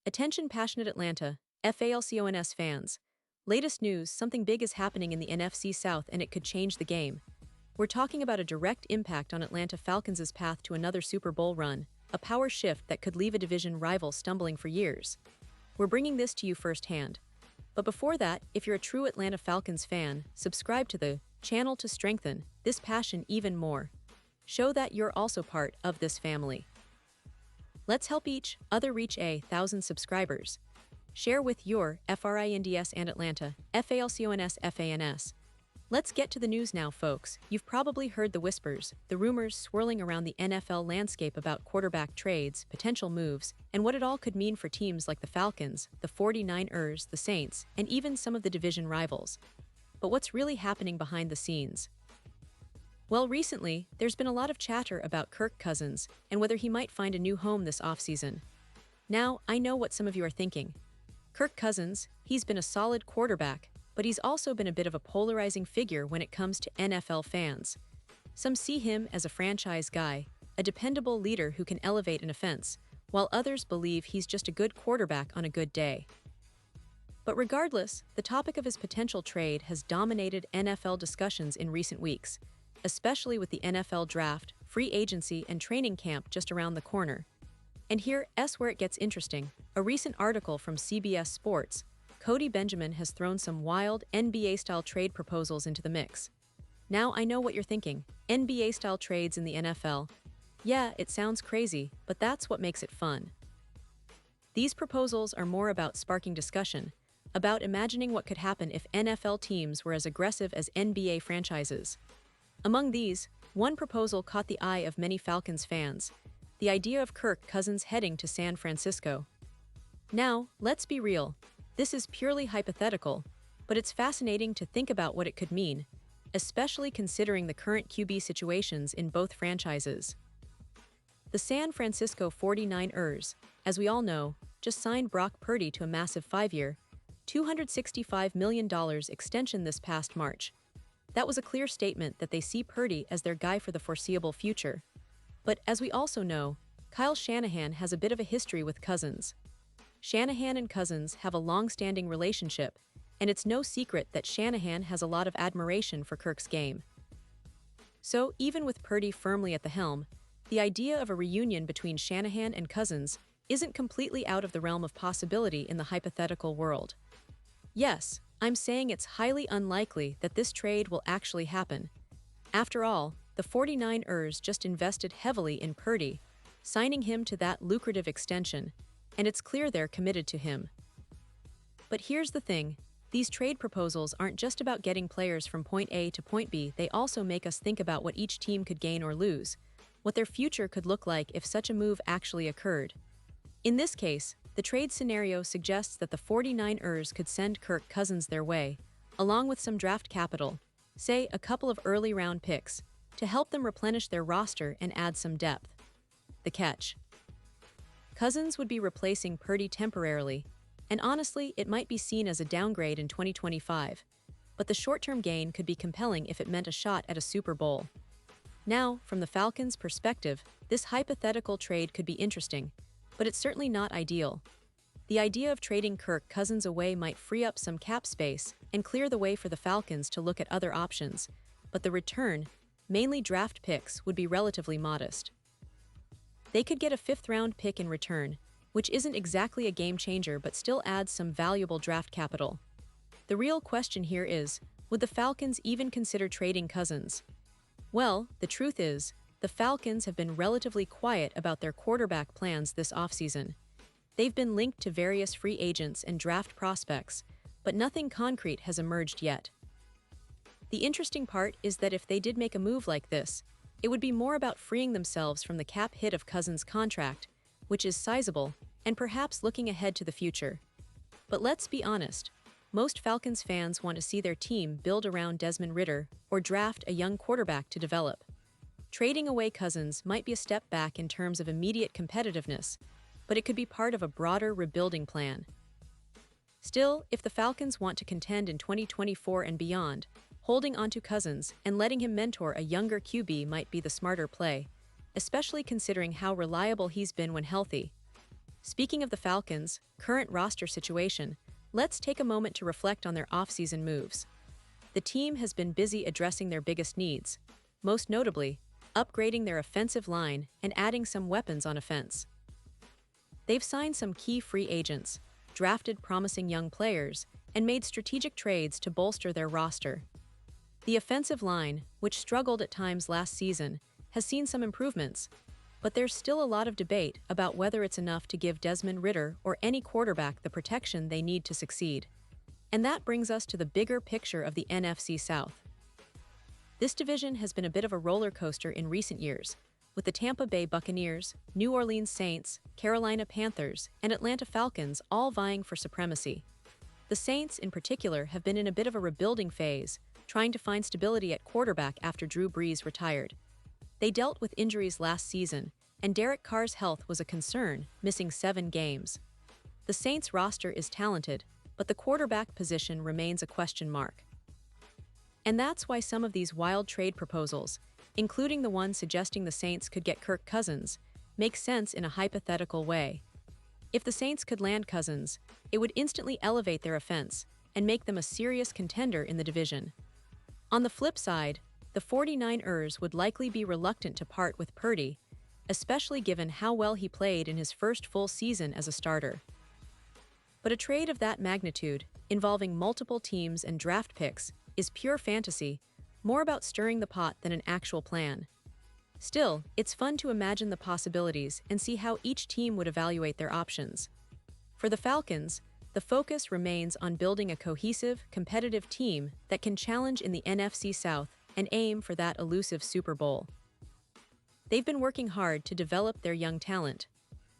Attention passionate Atlanta, Falcons fans. Latest news, something big is happening in the NFC South and it could change the game. We're talking about a direct impact on Atlanta Falcons' path to another Super Bowl run, a power shift that could leave a division rival stumbling for years. We're bringing this to you firsthand. But before that, if you're a true Atlanta Falcons fan, subscribe to the channel to strengthen this passion even more. Show that you're also part of this family. Let's help each other reach 1,000 subscribers. Share with your FRINDS and Atlanta, FALCONS FANS. Let's get to the news now, folks. You've probably heard the whispers, the rumors swirling around the NFL landscape about quarterback trades, potential moves, and what it all could mean for teams like the Falcons, the 49ers, the Saints, and even some of the division rivals. But what's really happening behind the scenes? Well, recently, there's been a lot of chatter about Kirk Cousins and whether he might find a new home this offseason. Now, I know what some of you are thinking. Kirk Cousins, he's been a solid quarterback, but he's also been a bit of a polarizing figure when it comes to NFL fans. Some see him as a franchise guy, a dependable leader who can elevate an offense, while others believe he's just a good quarterback on a good day. But regardless, the topic of his potential trade has dominated NFL discussions in recent weeks, especially with the NFL draft, free agency, and training camp just around the corner. And here's where it gets interesting. A recent article from CBS Sports, Cody Benjamin has thrown some wild NBA-style trade proposals into the mix. Now I know what you're thinking. NBA-style trades in the NFL? Yeah, it sounds crazy, but that's what makes it fun. These proposals are more about sparking discussion, about imagining what could happen if NFL teams were as aggressive as NBA franchises. Among these, one proposal caught the eye of many Falcons fans, the idea of Kirk Cousins heading to San Francisco. Now, let's be real, this is purely hypothetical, but it's fascinating to think about what it could mean, especially considering the current QB situations in both franchises. The San Francisco 49ers, as we all know, just signed Brock Purdy to a massive 5-year, $265 million extension this past March. That was a clear statement that they see Purdy as their guy for the foreseeable future. But as we also know, Kyle Shanahan has a bit of a history with Cousins. Shanahan and Cousins have a long-standing relationship, and it's no secret that Shanahan has a lot of admiration for Kirk's game. So, even with Purdy firmly at the helm, the idea of a reunion between Shanahan and Cousins isn't completely out of the realm of possibility in the hypothetical world. Yes, I'm saying it's highly unlikely that this trade will actually happen. After all, the 49ers just invested heavily in Purdy, signing him to that lucrative extension, and it's clear they're committed to him. But here's the thing, these trade proposals aren't just about getting players from point A to point B, they also make us think about what each team could gain or lose, what their future could look like if such a move actually occurred. In this case, the trade scenario suggests that the 49ers could send Kirk Cousins their way, along with some draft capital, say a couple of early round picks, to help them replenish their roster and add some depth. The catch: Cousins would be replacing Purdy temporarily, and honestly, it might be seen as a downgrade in 2025, but the short-term gain could be compelling if it meant a shot at a Super Bowl. Now, from the Falcons' perspective, this hypothetical trade could be interesting, but it's certainly not ideal. The idea of trading Kirk Cousins away might free up some cap space and clear the way for the Falcons to look at other options, but the return, mainly draft picks, would be relatively modest. They could get a 5th-round pick in return, which isn't exactly a game-changer but still adds some valuable draft capital. The real question here is, would the Falcons even consider trading Cousins? Well, the truth is, the Falcons have been relatively quiet about their quarterback plans this offseason. They've been linked to various free agents and draft prospects, but nothing concrete has emerged yet. The interesting part is that if they did make a move like this, it would be more about freeing themselves from the cap hit of Cousins' contract, which is sizable, and perhaps looking ahead to the future. But let's be honest, most Falcons fans want to see their team build around Desmond Ridder or draft a young quarterback to develop. Trading away Cousins might be a step back in terms of immediate competitiveness, but it could be part of a broader rebuilding plan. Still, if the Falcons want to contend in 2024 and beyond, holding onto Cousins and letting him mentor a younger QB might be the smarter play, especially considering how reliable he's been when healthy. Speaking of the Falcons' current roster situation, let's take a moment to reflect on their offseason moves. The team has been busy addressing their biggest needs, most notably, upgrading their offensive line and adding some weapons on offense. They've signed some key free agents, drafted promising young players, and made strategic trades to bolster their roster. The offensive line, which struggled at times last season, has seen some improvements, but there's still a lot of debate about whether it's enough to give Desmond Ridder or any quarterback the protection they need to succeed. And that brings us to the bigger picture of the NFC South. This division has been a bit of a roller coaster in recent years, with the Tampa Bay Buccaneers, New Orleans Saints, Carolina Panthers, and Atlanta Falcons all vying for supremacy. The Saints, in particular, have been in a bit of a rebuilding phase, trying to find stability at quarterback after Drew Brees retired. They dealt with injuries last season, and Derek Carr's health was a concern, missing 7 games. The Saints' roster is talented, but the quarterback position remains a question mark. And that's why some of these wild trade proposals, including the one suggesting the Saints could get Kirk Cousins, make sense in a hypothetical way. If the Saints could land Cousins, it would instantly elevate their offense and make them a serious contender in the division. On the flip side, the 49ers would likely be reluctant to part with Purdy, especially given how well he played in his first full season as a starter. But a trade of that magnitude, involving multiple teams and draft picks, is pure fantasy, more about stirring the pot than an actual plan. Still, it's fun to imagine the possibilities and see how each team would evaluate their options. For the Falcons, the focus remains on building a cohesive, competitive team that can challenge in the NFC South and aim for that elusive Super Bowl. They've been working hard to develop their young talent,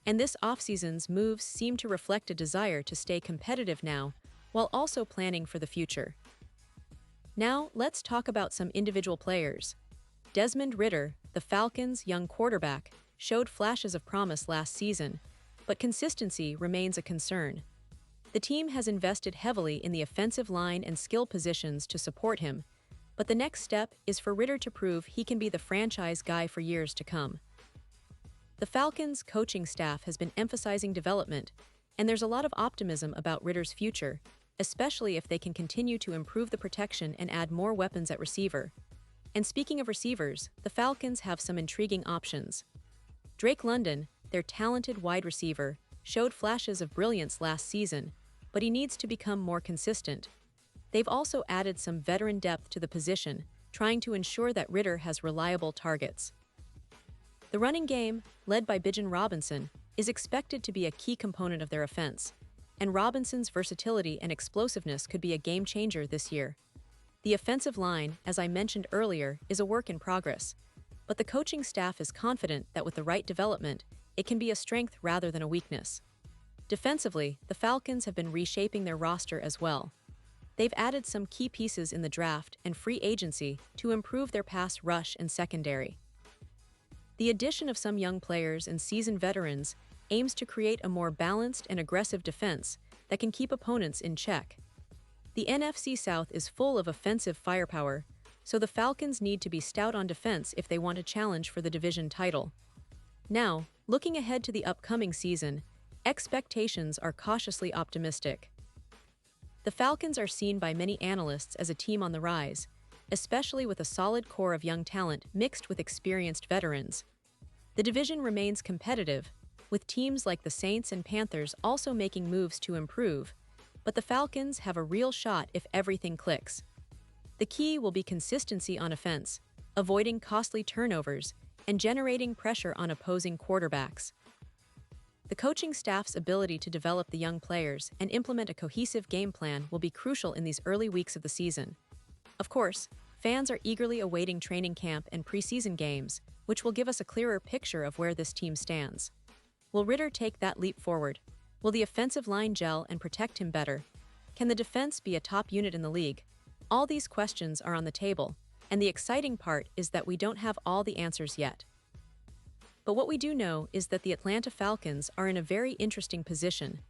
and this offseason's moves seem to reflect a desire to stay competitive now, while also planning for the future. Now, let's talk about some individual players. Desmond Ridder, the Falcons' young quarterback, showed flashes of promise last season, but consistency remains a concern. The team has invested heavily in the offensive line and skill positions to support him, but the next step is for Ridder to prove he can be the franchise guy for years to come. The Falcons' coaching staff has been emphasizing development, and there's a lot of optimism about Ridder's future, especially if they can continue to improve the protection and add more weapons at receiver. And speaking of receivers, the Falcons have some intriguing options. Drake London, their talented wide receiver, showed flashes of brilliance last season, but he needs to become more consistent. They've also added some veteran depth to the position, trying to ensure that Ridder has reliable targets. The running game, led by Bijan Robinson, is expected to be a key component of their offense, and Robinson's versatility and explosiveness could be a game changer this year. The offensive line, as I mentioned earlier, is a work in progress, but the coaching staff is confident that with the right development, it can be a strength rather than a weakness. Defensively, the Falcons have been reshaping their roster as well. They've added some key pieces in the draft and free agency to improve their pass rush and secondary. The addition of some young players and seasoned veterans aims to create a more balanced and aggressive defense that can keep opponents in check. The NFC South is full of offensive firepower, so the Falcons need to be stout on defense if they want to challenge for the division title. Now, looking ahead to the upcoming season, expectations are cautiously optimistic. The Falcons are seen by many analysts as a team on the rise, especially with a solid core of young talent mixed with experienced veterans. The division remains competitive, with teams like the Saints and Panthers also making moves to improve, but the Falcons have a real shot if everything clicks. The key will be consistency on offense, avoiding costly turnovers, and generating pressure on opposing quarterbacks. The coaching staff's ability to develop the young players and implement a cohesive game plan will be crucial in these early weeks of the season. Of course, fans are eagerly awaiting training camp and preseason games, which will give us a clearer picture of where this team stands. Will Ridder take that leap forward? Will the offensive line gel and protect him better? Can the defense be a top unit in the league? All these questions are on the table, and the exciting part is that we don't have all the answers yet. But what we do know is that the Atlanta Falcons are in a very interesting position.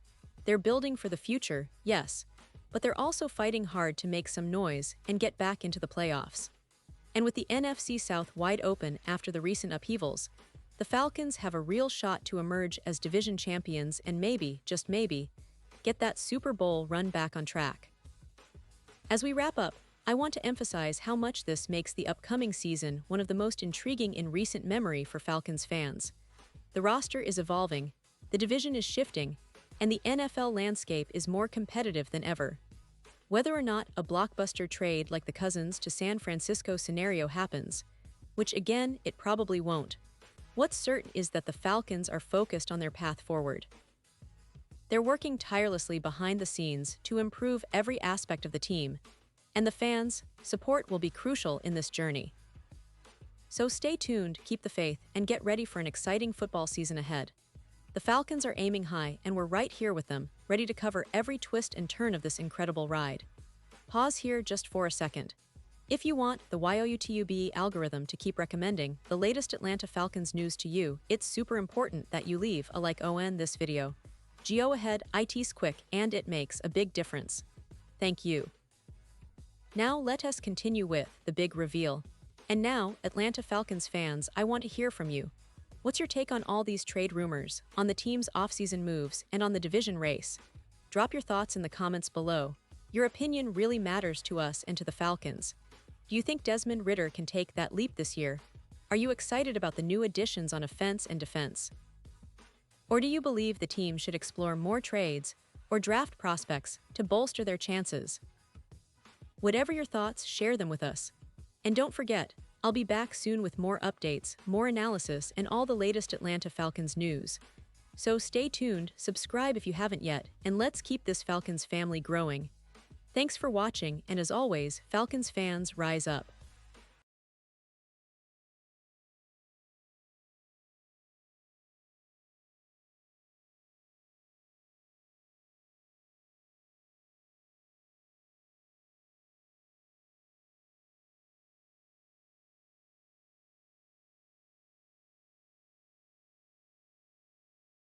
They're building for the future, yes, but they're also fighting hard to make some noise and get back into the playoffs. And with the NFC South wide open after the recent upheavals, the Falcons have a real shot to emerge as division champions and maybe, just maybe, get that Super Bowl run back on track. As we wrap up, I want to emphasize how much this makes the upcoming season one of the most intriguing in recent memory for Falcons fans. The roster is evolving, the division is shifting, and the NFL landscape is more competitive than ever. Whether or not a blockbuster trade like the Cousins to San Francisco scenario happens, which again, it probably won't, what's certain is that the Falcons are focused on their path forward. They're working tirelessly behind the scenes to improve every aspect of the team, and the fans' support will be crucial in this journey. So stay tuned, keep the faith, and get ready for an exciting football season ahead. The Falcons are aiming high, and we're right here with them, ready to cover every twist and turn of this incredible ride. Pause here just for a second. If you want the YouTube algorithm to keep recommending the latest Atlanta Falcons news to you, it's super important that you leave a like on this video. Go ahead, it's quick, and it makes a big difference. Thank you. Now let us continue with the big reveal. And now, Atlanta Falcons fans, I want to hear from you. What's your take on all these trade rumors, on the team's offseason moves, and on the division race? Drop your thoughts in the comments below. Your opinion really matters to us and to the Falcons. Do you think Desmond Ridder can take that leap this year? Are you excited about the new additions on offense and defense? Or do you believe the team should explore more trades or draft prospects to bolster their chances? Whatever your thoughts, share them with us. And don't forget, I'll be back soon with more updates, more analysis, and all the latest Atlanta Falcons news. So stay tuned, subscribe if you haven't yet, and let's keep this Falcons family growing. Thanks for watching, and as always, Falcons fans, rise up.